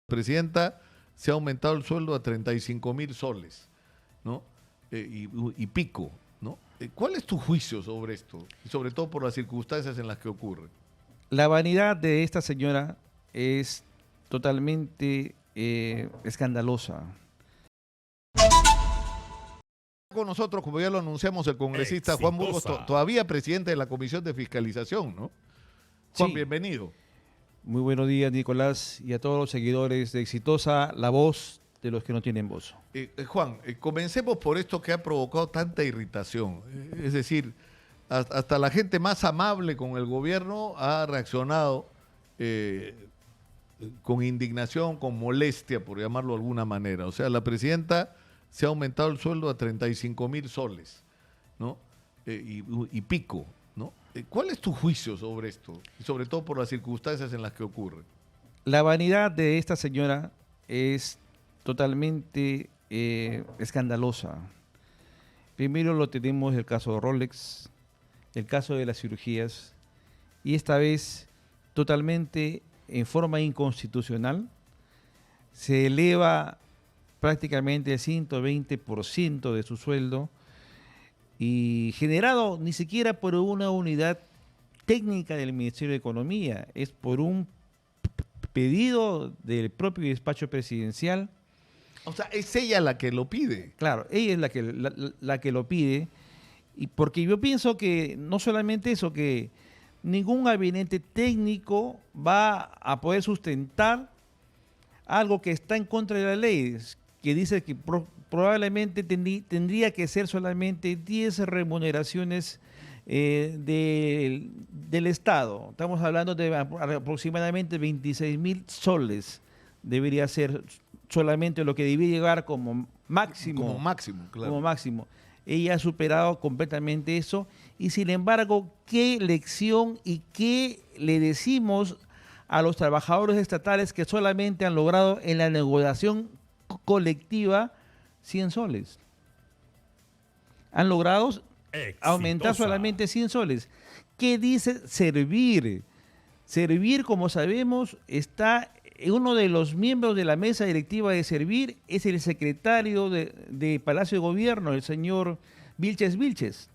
Presidenta, se ha aumentado el sueldo a 35.000 soles, ¿no? Y pico, ¿no? ¿Cuál es tu juicio sobre esto? Y sobre todo por las circunstancias en las que ocurre. La vanidad de esta señora es totalmente escandalosa. Con nosotros, como ya lo anunciamos, el congresista Juan Burgos, todavía presidente de la Comisión de Fiscalización, ¿no? Juan, Sí. bienvenido. Muy buenos días, Nicolás, y a todos los seguidores de Exitosa, la voz de los que no tienen voz. Juan, comencemos por esto que ha provocado tanta irritación. Es decir, hasta la gente más amable con el gobierno ha reaccionado con indignación, con molestia, por llamarlo de alguna manera. O sea, la presidenta se ha aumentado el sueldo a 35.000 soles, ¿no? Y pico, ¿no? ¿Cuál es tu juicio sobre esto? Y sobre todo por las circunstancias en las que ocurre. La vanidad de esta señora es totalmente escandalosa. Primero lo tenemos el caso de Rolex, el caso de las cirugías, y esta vez totalmente en forma inconstitucional se eleva prácticamente el 120% de su sueldo, y generado ni siquiera por una unidad técnica del Ministerio de Economía, es por un pedido del propio despacho presidencial. O sea, es ella la que lo pide. Claro, ella es la que lo pide, y porque yo pienso que no solamente eso, que ningún gabinete técnico va a poder sustentar algo que está en contra de la ley, que dice que probablemente tendría que ser solamente 10 remuneraciones del Estado. Estamos hablando de aproximadamente 26.000 soles. Debería ser solamente lo que debería llegar como máximo. Como máximo, claro. Como máximo. Ella ha superado completamente eso, y sin embargo, ¿qué lección y qué le decimos a los trabajadores estatales que solamente han logrado en la negociación colectiva 100 soles? Han logrado aumentar solamente 100 soles. ¿Qué dice servir? Servir, como sabemos, está uno de los miembros de la mesa directiva de Servir, es el secretario de Palacio de Gobierno, el señor Vilches.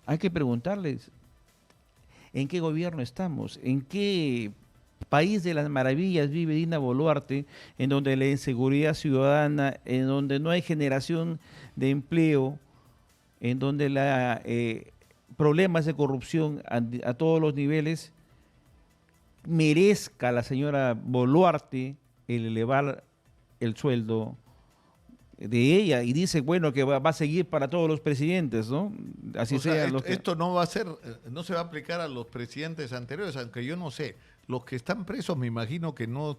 Hay que preguntarles, ¿en qué gobierno estamos? ¿En qué país de las maravillas vive Dina Boluarte, en donde la inseguridad ciudadana, en donde no hay generación de empleo, en donde problemas de corrupción a todos los niveles, merezca la señora Boluarte el elevar el sueldo de ella? Y dice, bueno, que va a seguir para todos los presidentes, ¿no? Así sea. Esto no va a ser, no se va a aplicar a los presidentes anteriores, aunque yo no sé. Los que están presos, me imagino que no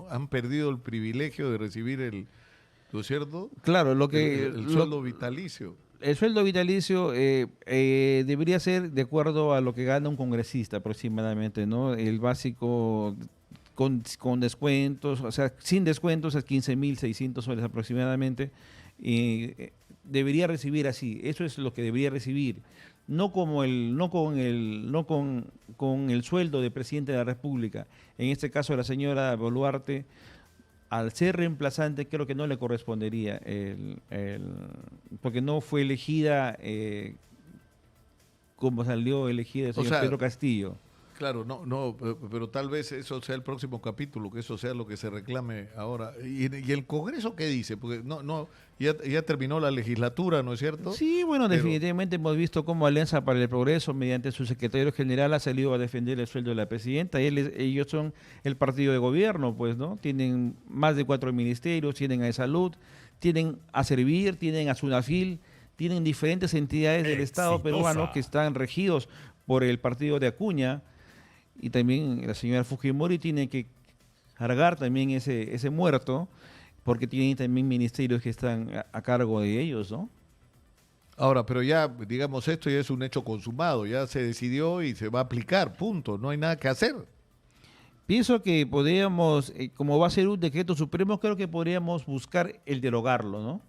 han perdido el privilegio de recibir ¿no es cierto? Claro, el sueldo vitalicio. El sueldo vitalicio debería ser de acuerdo a lo que gana un congresista aproximadamente, ¿no? El básico con descuentos, o sea, sin descuentos es 15.600 soles aproximadamente. Debería recibir así, eso es lo que debería recibir. No con el sueldo de presidente de la República. En este caso, la señora Boluarte, al ser reemplazante, creo que no le correspondería, porque no fue elegida como salió elegida el señor Pedro Castillo. Claro, pero tal vez eso sea el próximo capítulo, que eso sea lo que se reclame ahora. ¿Y el Congreso qué dice? Porque ya terminó la legislatura, ¿no es cierto? Sí, bueno, definitivamente hemos visto cómo Alianza para el Progreso, mediante su secretario general, ha salido a defender el sueldo de la presidenta. Ellos son el partido de gobierno, pues, ¿no? Tienen más de 4 ministerios, tienen a Salud, tienen a Servir, tienen a Sunafil, tienen diferentes entidades del Estado peruano que están regidos por el partido de Acuña. Y también la señora Fujimori tiene que cargar también ese muerto, porque tienen también ministerios que están a cargo de ellos, ¿no? Ahora, pero ya, digamos, esto ya es un hecho consumado, ya se decidió y se va a aplicar, punto, no hay nada que hacer. Pienso que podríamos, como va a ser un decreto supremo, creo que podríamos buscar el derogarlo, ¿no?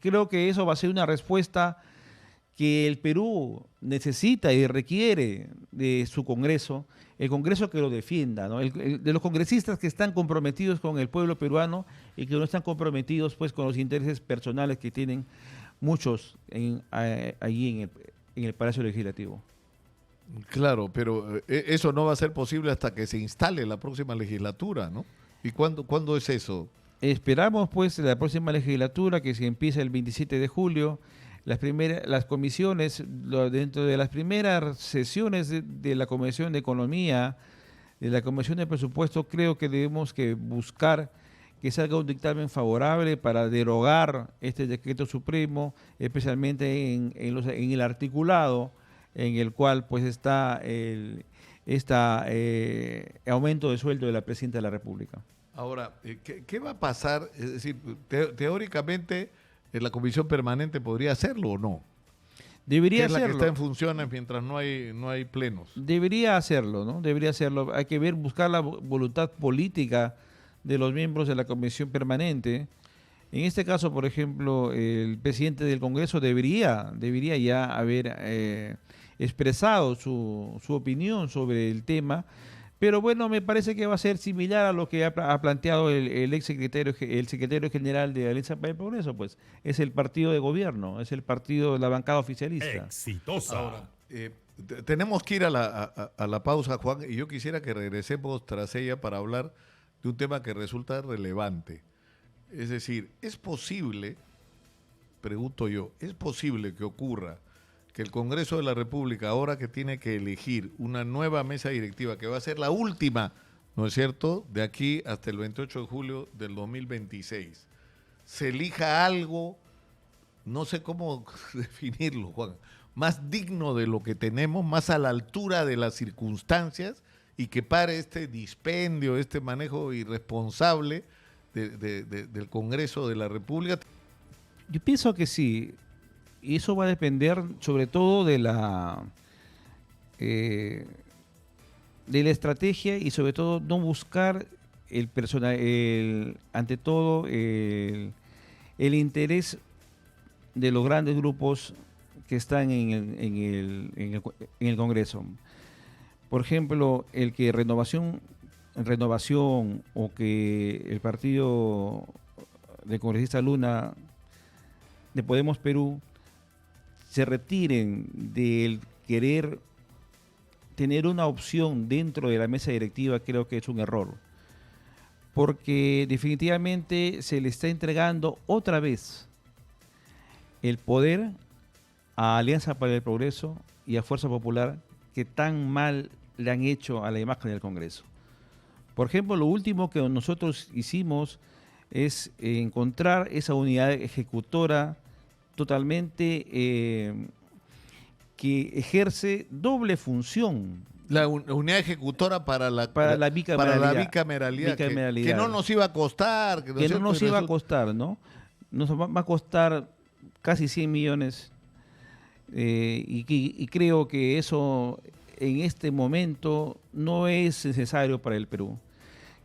Creo que eso va a ser una respuesta que el Perú necesita y requiere de su Congreso, el Congreso que lo defienda, ¿no? De los congresistas que están comprometidos con el pueblo peruano y que no están comprometidos pues con los intereses personales que tienen muchos allí en el Palacio Legislativo. Claro, pero eso no va a ser posible hasta que se instale la próxima legislatura, ¿no? ¿Y cuándo es eso? Esperamos pues la próxima legislatura que se empieza el 27 de julio. Las comisiones, dentro de las primeras sesiones de la Comisión de Economía, de la Comisión de Presupuesto, creo que debemos que buscar que salga un dictamen favorable para derogar este decreto supremo, especialmente en el articulado en el cual pues está aumento de sueldo de la Presidenta de la República. Ahora, ¿qué va a pasar? Es decir, teóricamente la comisión permanente podría hacerlo o no. Debería es la hacerlo. que está en funciones mientras no hay plenos. Debería hacerlo, ¿no? Debería hacerlo. Hay que buscar la voluntad política de los miembros de la comisión permanente. En este caso, por ejemplo, el presidente del Congreso debería ya haber expresado su opinión sobre el tema. Pero bueno, me parece que va a ser similar a lo que ha planteado el secretario general de Alianza para el Progreso, pues es el partido de gobierno, es el partido de la bancada oficialista. Exitosa. Ahora, tenemos que ir a la pausa, Juan, y yo quisiera que regresemos tras ella para hablar de un tema que resulta relevante. Es decir, ¿es posible, pregunto yo, es posible que ocurra que el Congreso de la República, ahora que tiene que elegir una nueva mesa directiva, que va a ser la última, ¿no es cierto?, de aquí hasta el 28 de julio del 2026, se elija algo, no sé cómo definirlo, Juan, más digno de lo que tenemos, más a la altura de las circunstancias, y que pare este dispendio, este manejo irresponsable del Congreso de la República? Yo pienso que sí. Y eso va a depender sobre todo de la estrategia y sobre todo no buscar ante todo el interés de los grandes grupos que están en el Congreso. Por ejemplo, el que Renovación o que el partido de congresista Luna de Podemos Perú se retiren del querer tener una opción dentro de la mesa directiva, creo que es un error. Porque definitivamente se le está entregando otra vez el poder a Alianza para el Progreso y a Fuerza Popular, que tan mal le han hecho a la imagen del Congreso. Por ejemplo, lo último que nosotros hicimos es encontrar esa unidad ejecutora totalmente que ejerce doble función. La unidad ejecutora para la bicameralidad, que no nos iba a costar. Que no nos iba a costar, ¿no? Nos va a costar casi 100 millones y creo que eso en este momento no es necesario para el Perú.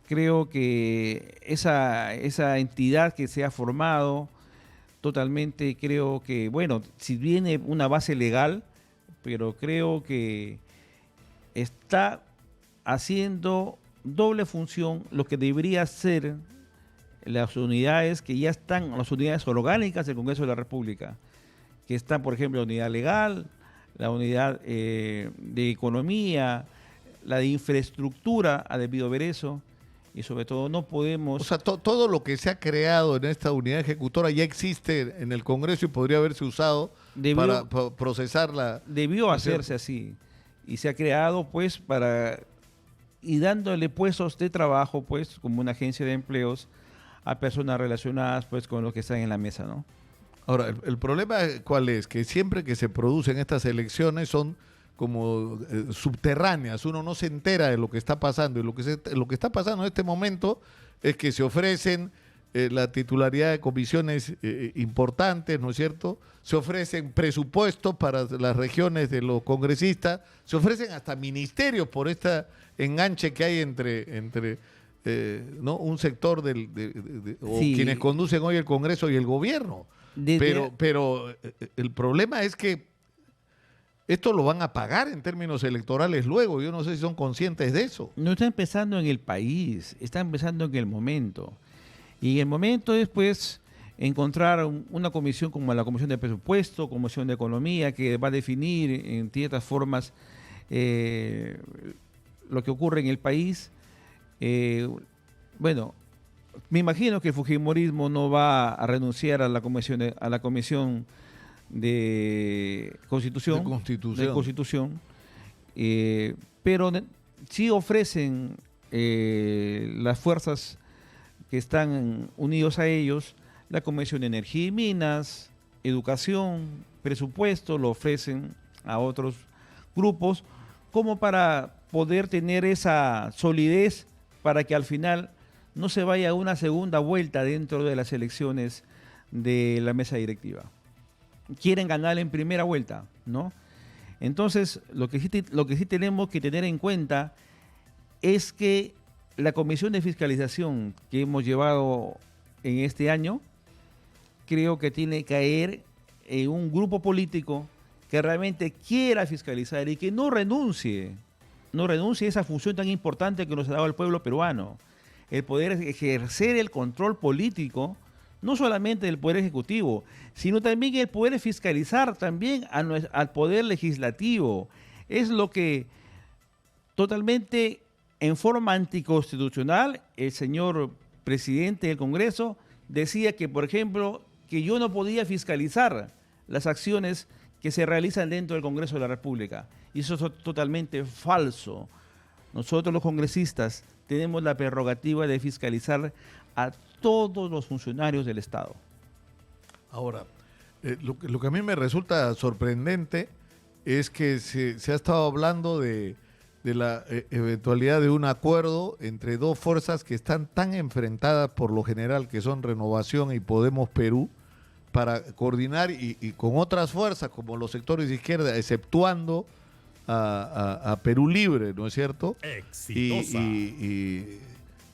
Creo que esa entidad que se ha formado totalmente, creo que, bueno, si viene una base legal, pero creo que está haciendo doble función lo que debería ser las unidades que ya están, las unidades orgánicas del Congreso de la República, que están, por ejemplo, la unidad legal, la unidad de economía, la de infraestructura, ha debido ver eso. Y sobre todo no podemos... O sea, todo lo que se ha creado en esta unidad ejecutora ya existe en el Congreso y podría haberse usado para procesarla. Debió hacerse así. Y se ha creado pues y dándole puestos de trabajo pues como una agencia de empleos a personas relacionadas pues con los que están en la mesa, ¿no? Ahora, el problema ¿cuál es? Que siempre que se producen estas elecciones son como subterráneas, uno no se entera de lo que está pasando, y lo que está pasando en este momento es que se ofrecen la titularidad de comisiones importantes, ¿no es cierto? Se ofrecen presupuestos para las regiones de los congresistas, se ofrecen hasta ministerios por este enganche que hay entre ¿no? un sector o sí, quienes conducen hoy el Congreso y el gobierno. Pero el problema es que esto lo van a pagar en términos electorales luego. Yo no sé si son conscientes de eso. No está empezando en el país, está empezando en el momento. Y el momento es, pues, encontrar una comisión como la Comisión de Presupuesto, Comisión de Economía, que va a definir en ciertas formas lo que ocurre en el país. Bueno, me imagino que el fujimorismo no va a renunciar a la comisión de Constitución, pero sí ofrecen las fuerzas que están unidos a ellos, la Comisión de Energía y Minas, Educación, Presupuesto, lo ofrecen a otros grupos, como para poder tener esa solidez para que al final no se vaya a una segunda vuelta dentro de las elecciones de la mesa directiva. Quieren ganar en primera vuelta, ¿no? Entonces, lo que sí tenemos que tener en cuenta es que la comisión de fiscalización que hemos llevado en este año, creo que tiene que caer en un grupo político que realmente quiera fiscalizar y que no renuncie a esa función tan importante que nos ha dado el pueblo peruano, el poder ejercer el control político, no solamente del Poder Ejecutivo, sino también el poder fiscalizar también al Poder Legislativo. Es lo que totalmente en forma anticonstitucional el señor presidente del Congreso decía que, por ejemplo, que yo no podía fiscalizar las acciones que se realizan dentro del Congreso de la República. Y eso es totalmente falso. Nosotros los congresistas tenemos la prerrogativa de fiscalizar a todos los funcionarios del Estado. Ahora, lo que a mí me resulta sorprendente es que se ha estado hablando de la eventualidad de un acuerdo entre dos fuerzas que están tan enfrentadas por lo general, que son Renovación y Podemos Perú, para coordinar y con otras fuerzas como los sectores de izquierda, exceptuando a Perú Libre, ¿no es cierto? Exitosa. Y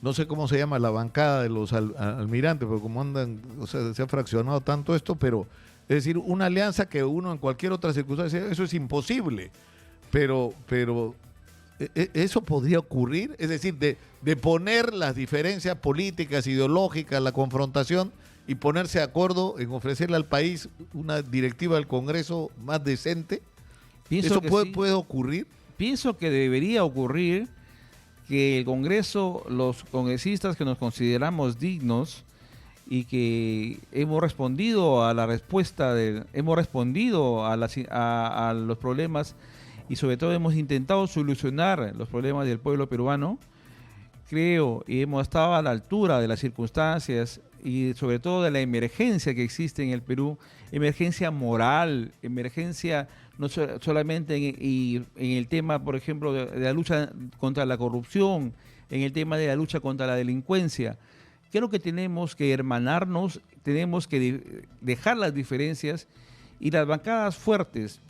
no sé cómo se llama la bancada de los almirantes, porque como andan, o sea, se ha fraccionado tanto esto, pero es decir, una alianza que uno en cualquier otra circunstancia, eso es imposible, pero eso podría ocurrir, es decir, de poner las diferencias políticas, ideológicas, la confrontación y ponerse de acuerdo en ofrecerle al país una directiva del Congreso más decente. ¿Eso puede ocurrir? Pienso que debería ocurrir, que el Congreso, los congresistas que nos consideramos dignos y que hemos respondido a la respuesta, hemos respondido a los problemas y sobre todo hemos intentado solucionar los problemas del pueblo peruano, creo, y hemos estado a la altura de las circunstancias y sobre todo de la emergencia que existe en el Perú, emergencia moral, emergencia no solamente en el tema, por ejemplo, de la lucha contra la corrupción, en el tema de la lucha contra la delincuencia. Creo que tenemos que hermanarnos, tenemos que dejar las diferencias y las bancadas fuertes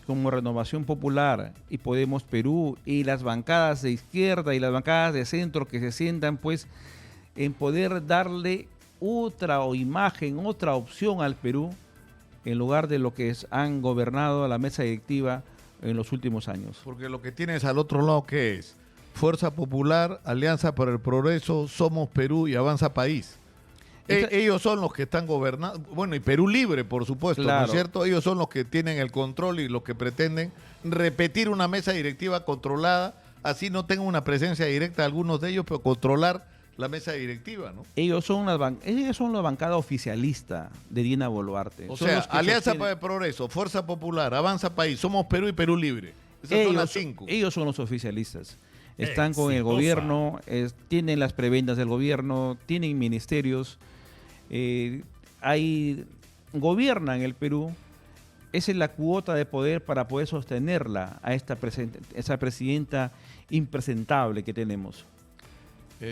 como Renovación Popular y Podemos Perú y las bancadas de izquierda y las bancadas de centro que se sientan pues en poder darle otra imagen, otra opción al Perú en lugar de lo que han gobernado a la mesa directiva en los últimos años. Porque lo que tienes al otro lado, ¿qué es? Fuerza Popular, Alianza para el Progreso, Somos Perú y Avanza País. Ellos son los que están gobernando, bueno, y Perú Libre, por supuesto, claro, ¿no es cierto? Ellos son los que tienen el control y los que pretenden repetir una mesa directiva controlada, así no tengan una presencia directa algunos de ellos, pero controlar la mesa directiva, ¿no? Ellos son la bancada oficialista de Dina Boluarte. O sea, Alianza para el Progreso, Fuerza Popular, Avanza País, Somos Perú y Perú Libre. Esas son las 5. Ellos son los oficialistas. Están con el gobierno, tienen las prebendas del gobierno, tienen ministerios, gobiernan el Perú. Esa es la cuota de poder para poder sostenerla a esa presidenta impresentable que tenemos.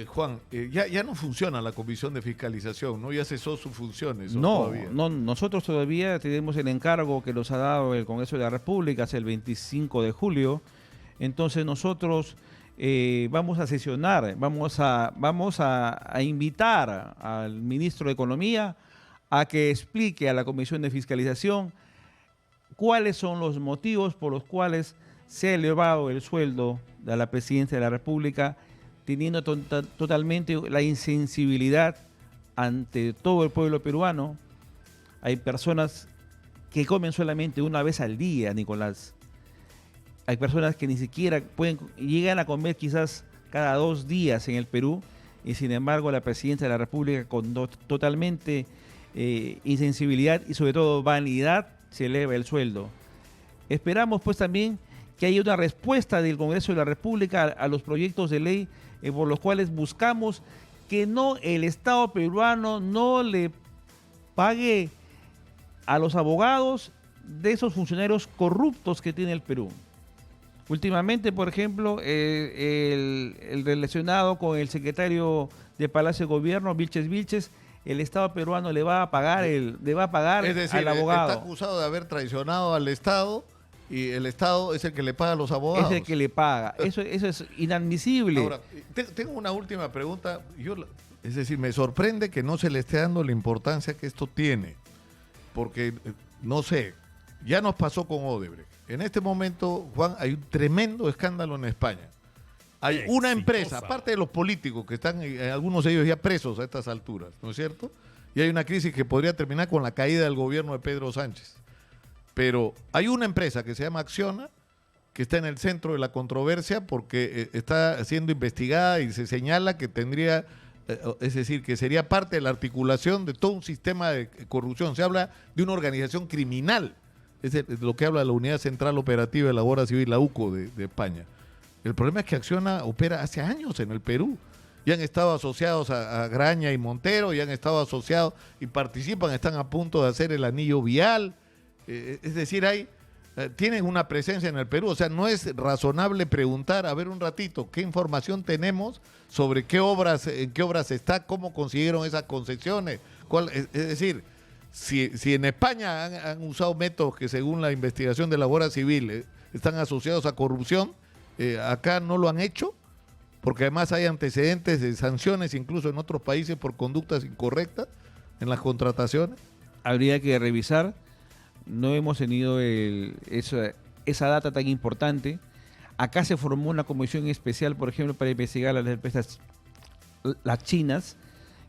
Juan, ya no funciona la Comisión de Fiscalización, ¿no? Ya cesó sus funciones. No, nosotros todavía tenemos el encargo que nos ha dado el Congreso de la República hace el 25 de julio. Entonces nosotros vamos a sesionar, vamos a invitar al ministro de Economía a que explique a la Comisión de Fiscalización cuáles son los motivos por los cuales se ha elevado el sueldo de la Presidencia de la República, teniendo totalmente la insensibilidad ante todo el pueblo peruano. Hay personas que comen solamente una vez al día, Nicolás. Hay personas que ni siquiera llegan a comer quizás cada 2 días en el Perú, y sin embargo la Presidencia de la República, con totalmente insensibilidad y sobre todo vanidad, se eleva el sueldo. Esperamos pues también que haya una respuesta del Congreso de la República a los proyectos de ley por los cuales buscamos que el Estado peruano no le pague a los abogados de esos funcionarios corruptos que tiene el Perú. Últimamente, por ejemplo, el relacionado con el secretario de Palacio de Gobierno, Vilches, el Estado peruano le va a pagar es decir, al abogado. Está acusado de haber traicionado al Estado y el Estado es el que le paga a los abogados. Es el que le paga. Eso es inadmisible. Ahora, tengo una última pregunta. Es decir, me sorprende que no se le esté dando la importancia que esto tiene. Porque, no sé, ya nos pasó con Odebrecht. En este momento, Juan, hay un tremendo escándalo en España. Hay una empresa, aparte de los políticos que están, algunos de ellos ya presos a estas alturas, ¿no es cierto? Y hay una crisis que podría terminar con la caída del gobierno de Pedro Sánchez. Pero hay una empresa que se llama Acciona, que está en el centro de la controversia porque está siendo investigada y se señala que tendría, es decir, que sería parte de la articulación de todo un sistema de corrupción. Se habla de una organización criminal. Es lo que habla la Unidad Central Operativa de la Guardia Civil, la UCO de España. El problema es que Acciona opera hace años en el Perú. Y han estado asociados a Graña y Montero, y han estado asociados y participan, están a punto de hacer el anillo vial. Es decir, tienen una presencia en el Perú. O sea, no es razonable preguntar, a ver un ratito, qué información tenemos sobre en qué obras está, cómo consiguieron esas concesiones. Es decir, si en España han usado métodos que según la investigación de la Guardia Civil están asociados a corrupción, acá no lo han hecho, porque además hay antecedentes de sanciones incluso en otros países por conductas incorrectas en las contrataciones. Habría que revisar. No hemos tenido esa data tan importante. Acá se formó una comisión especial, por ejemplo, para investigar las empresas las chinas,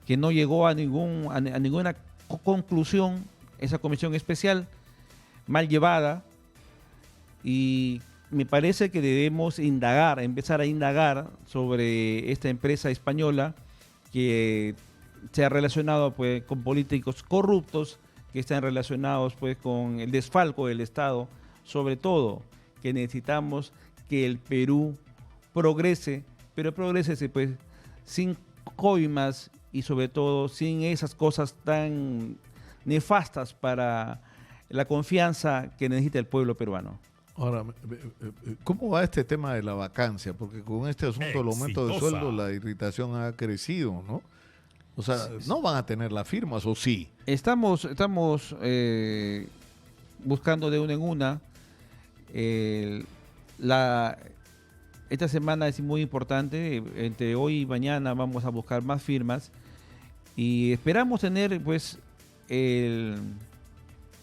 que no llegó a ninguna conclusión, esa comisión especial, mal llevada, y me parece que debemos empezar a indagar sobre esta empresa española que se ha relacionado pues con políticos corruptos, que están relacionados pues con el desfalco del Estado, sobre todo que necesitamos que el Perú progrese, pero progrese pues sin coimas y sobre todo sin esas cosas tan nefastas para la confianza que necesita el pueblo peruano. Ahora, ¿cómo va este tema de la vacancia? Porque con este asunto del aumento de sueldo la irritación ha crecido, ¿no? O sea, ¿no van a tener las firmas o sí? Estamos buscando de una en una. Esta semana es muy importante. Entre hoy y mañana vamos a buscar más firmas y esperamos tener pues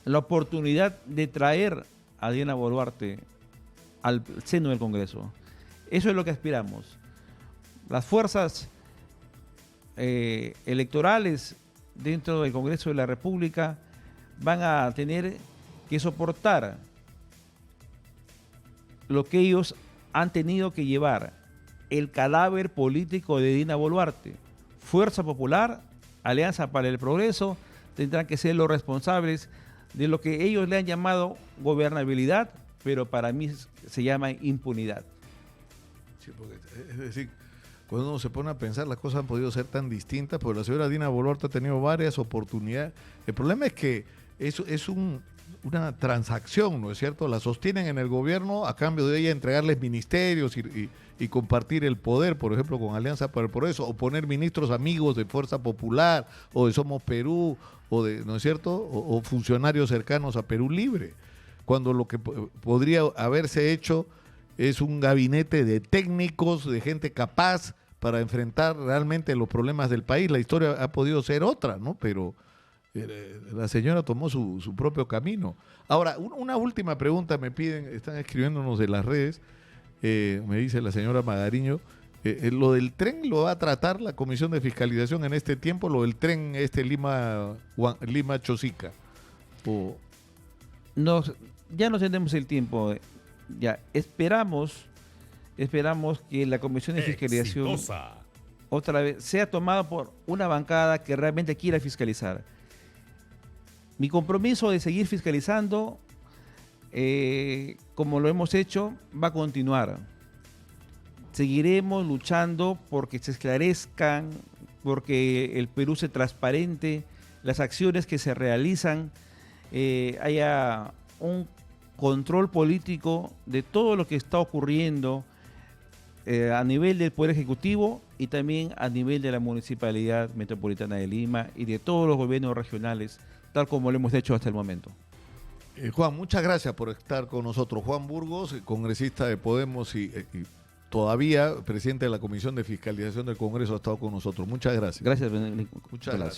la oportunidad de traer a Diana Boluarte al seno del Congreso. Eso es lo que aspiramos. Las fuerzas electorales dentro del Congreso de la República van a tener que soportar lo que ellos han tenido que llevar, el cadáver político de Dina Boluarte. Fuerza Popular, Alianza para el Progreso, tendrán que ser los responsables de lo que ellos le han llamado gobernabilidad, pero para mí se llama impunidad. Sí, porque, es decir, cuando uno se pone a pensar, las cosas han podido ser tan distintas, porque la señora Dina Boluarte ha tenido varias oportunidades. El problema es que es una transacción, ¿no es cierto? La sostienen en el gobierno a cambio de ella entregarles ministerios y compartir el poder, por ejemplo, con Alianza para el Progreso, o poner ministros amigos de Fuerza Popular, o de Somos Perú, o de, ¿no es cierto?, o funcionarios cercanos a Perú Libre, cuando lo que podría haberse hecho es un gabinete de técnicos, de gente capaz para enfrentar realmente los problemas del país. La historia ha podido ser otra, ¿no? Pero La señora tomó su propio camino. Ahora, una última pregunta me piden, están escribiéndonos de las redes, me dice la señora Magariño, lo del tren lo va a tratar la Comisión de Fiscalización en este tiempo, lo del tren Lima-Chosica. Ya no tenemos el tiempo. Ya esperamos que la Comisión de Fiscalización otra vez sea tomada por una bancada que realmente quiera fiscalizar. Mi compromiso de seguir fiscalizando, como lo hemos hecho, va a continuar. Seguiremos luchando porque se esclarezcan, porque el Perú sea transparente, las acciones que se realizan, haya un control político de todo lo que está ocurriendo a nivel del Poder Ejecutivo y también a nivel de la Municipalidad Metropolitana de Lima y de todos los gobiernos regionales, tal como lo hemos hecho hasta el momento. Juan, muchas gracias por estar con nosotros. Juan Burgos, congresista de Podemos y todavía presidente de la Comisión de Fiscalización del Congreso, ha estado con nosotros. Muchas gracias. Gracias, Muchas gracias.